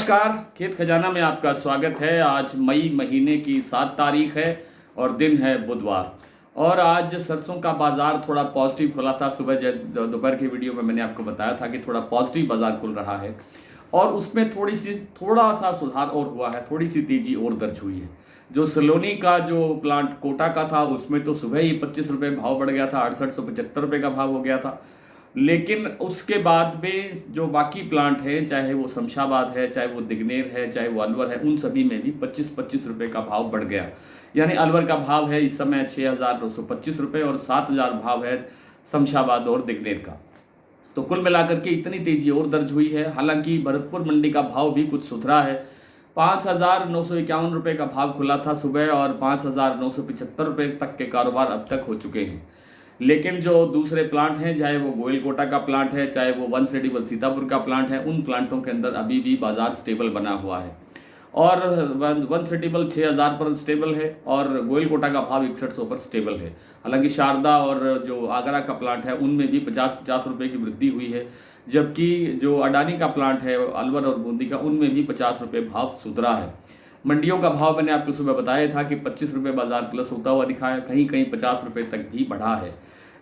नमस्कार, खेत खजाना में आपका स्वागत है। आज मई महीने की 7 तारीख है और दिन है बुधवार। और आज सरसों का बाजार थोड़ा पॉजिटिव खुला था। सुबह दोपहर की वीडियो में मैंने आपको बताया था कि थोड़ा पॉजिटिव बाजार खुल रहा है और उसमें थोड़ा सा सुधार और हुआ है, थोड़ी सी तेजी और दर्ज हुई है। जो सलोनी का जो प्लांट कोटा का था उसमें तो सुबह ही 25 रुपये भाव बढ़ गया था, 6875 रुपये का भाव हो गया था। लेकिन उसके बाद में जो बाकी प्लांट हैं, चाहे वो शमशाबाद है, चाहे वो दिग्नेर है, चाहे वो अलवर है, उन सभी में भी 25-25 रुपये का भाव बढ़ गया। यानी अलवर का भाव है इस समय 6,925 रुपये और 7,000 भाव है शमशाबाद और दिग्नेर का। तो कुल मिलाकर के इतनी तेजी और दर्ज हुई है। हालांकि भरतपुर मंडी का भाव भी कुछ सुधरा है। 5,951 रुपये का भाव खुला था सुबह और 5,975 रुपये तक के कारोबार अब तक हो चुके हैं। लेकिन जो दूसरे प्लांट हैं, चाहे वो गोयल कोटा का प्लांट है, चाहे वो वन सेडिबल सीतापुर का प्लांट है, उन प्लांटों के अंदर अभी भी बाजार स्टेबल बना हुआ है। और वन सेडिबल 6,000 पर स्टेबल है और गोयल कोटा का भाव 6100 पर स्टेबल है। हालांकि शारदा और जो आगरा का प्लांट है उनमें भी 50-50 रुपये की वृद्धि हुई है, जबकि जो अडानी का प्लांट है अलवर और बूंदी का, उनमें भी 50 रुपये भाव सुधरा है। मंडियों का भाव मैंने आपको सुबह बताया था कि 25 रुपये बाजार प्लस होता हुआ दिखा है, कहीं कहीं 50 रुपये तक भी बढ़ा है।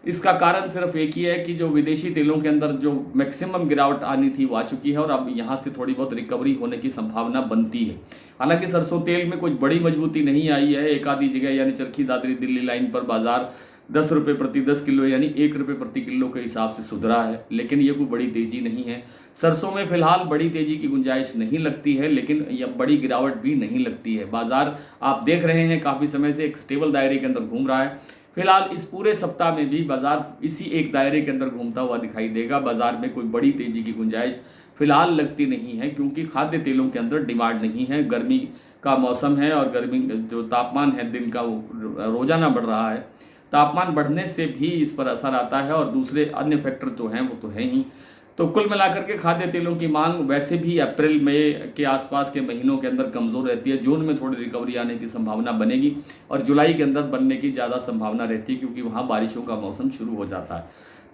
इसका कारण सिर्फ एक ही है कि जो विदेशी तेलों के अंदर जो मैक्सिमम गिरावट आनी थी वो आ चुकी है और अब यहाँ से थोड़ी बहुत रिकवरी होने की संभावना बनती है। हालांकि सरसों तेल में कुछ बड़ी मजबूती नहीं आई है। एक आधी जगह यानी चरखी दादरी दिल्ली लाइन पर बाजार 10 रुपये प्रति 10 किलो यानी 1 रुपये प्रति किलो के हिसाब से सुधरा है, लेकिन ये कोई बड़ी तेजी नहीं है। सरसों में फिलहाल बड़ी तेजी की गुंजाइश नहीं लगती है, लेकिन यह बड़ी गिरावट भी नहीं लगती है। बाजार आप देख रहे हैं काफ़ी समय से एक स्टेबल दायरे के अंदर घूम रहा है। फिलहाल इस पूरे सप्ताह में भी बाजार इसी एक दायरे के अंदर घूमता हुआ दिखाई देगा। बाजार में कोई बड़ी तेजी की गुंजाइश फिलहाल लगती नहीं है, क्योंकि खाद्य तेलों के अंदर डिमांड नहीं है। गर्मी का मौसम है और गर्मी जो तापमान है दिन का वो रोजाना बढ़ रहा है। तापमान बढ़ने से भी इस पर असर आता है और दूसरे अन्य फैक्टर जो हैं वो तो हैं ही। तो कुल मिलाकर के खाद्य तेलों की मांग वैसे भी अप्रैल मई के आसपास के महीनों के अंदर कमज़ोर रहती है। जून में थोड़ी रिकवरी आने की संभावना बनेगी और जुलाई के अंदर बनने की ज़्यादा संभावना रहती है, क्योंकि वहाँ बारिशों का मौसम शुरू हो जाता है।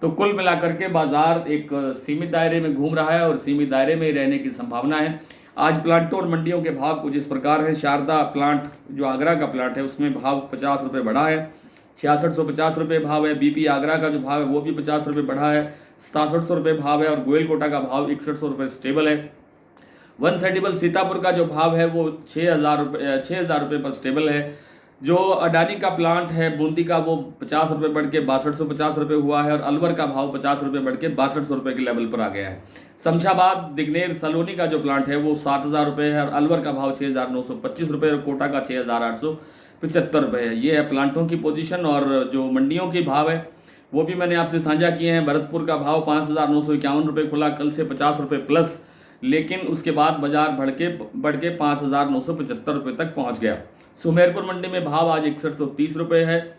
तो कुल मिलाकर के बाजार एक सीमित दायरे में घूम रहा है और सीमित दायरे में ही रहने की संभावना है। आज प्लांटों और मंडियों के भाव कुछ इस प्रकार हैं। शारदा प्लांट जो आगरा का प्लांट है उसमें भाव 50 रुपये बढ़ा है, 6650 रुपये भाव है। बीपी आगरा का जो भाव है वो भी 50 रुपये बढ़ा है, 6700 रुपये भाव है और गोयल कोटा का भाव 6100 रुपये स्टेबल है। वन सेडिबल सीतापुर का जो भाव है वो 6,000 रुपये पर स्टेबल है। जो अडानी का प्लांट है बूंदी का वो 50 रुपये बढ़ के 6250 रुपये हुआ है और अलवर का भाव 50 रुपये बढ़ के 6200 रुपये के लेवल पर आ गया है। शमशाबाद दिग्नेर सलोनी का जो प्लांट है वो 7,000 रुपये है और अलवर का भाव 6,925 रुपये और कोटा का 6,875 रुपये है। ये है प्लांटों की पोजीशन। और जो मंडियों के भाव है वो भी मैंने आपसे साझा किए हैं। भरतपुर का भाव 5,951 रुपये खुला, कल से 50 रुपये प्लस, लेकिन उसके बाद बाजार बढ़ के 5,975 रुपये तक पहुंच गया। सुमेरपुर मंडी में भाव आज 6130 रुपये है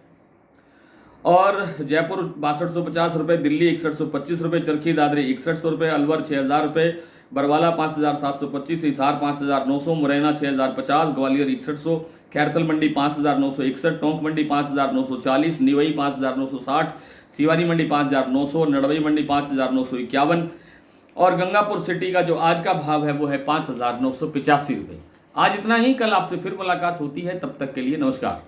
और जयपुर 6250 रुपये, दिल्ली 6125 रुपये, चरखी दादरी 6100 रुपये, अलवर 6,000 रुपये, बरवाला 5,725, हिसार 5,900, मुरैना 6,050, ग्वालियर 6100, खैरथल मंडी 5,961, टोंक मंडी 5,940, निवई 5,960, सिवानी मंडी 5,900, नड़बई मंडी 5,951 और गंगापुर सिटी का जो आज का भाव है वो है 5,985 रुपये। आज इतना ही, कल आपसे फिर मुलाकात होती है, तब तक के लिए नमस्कार।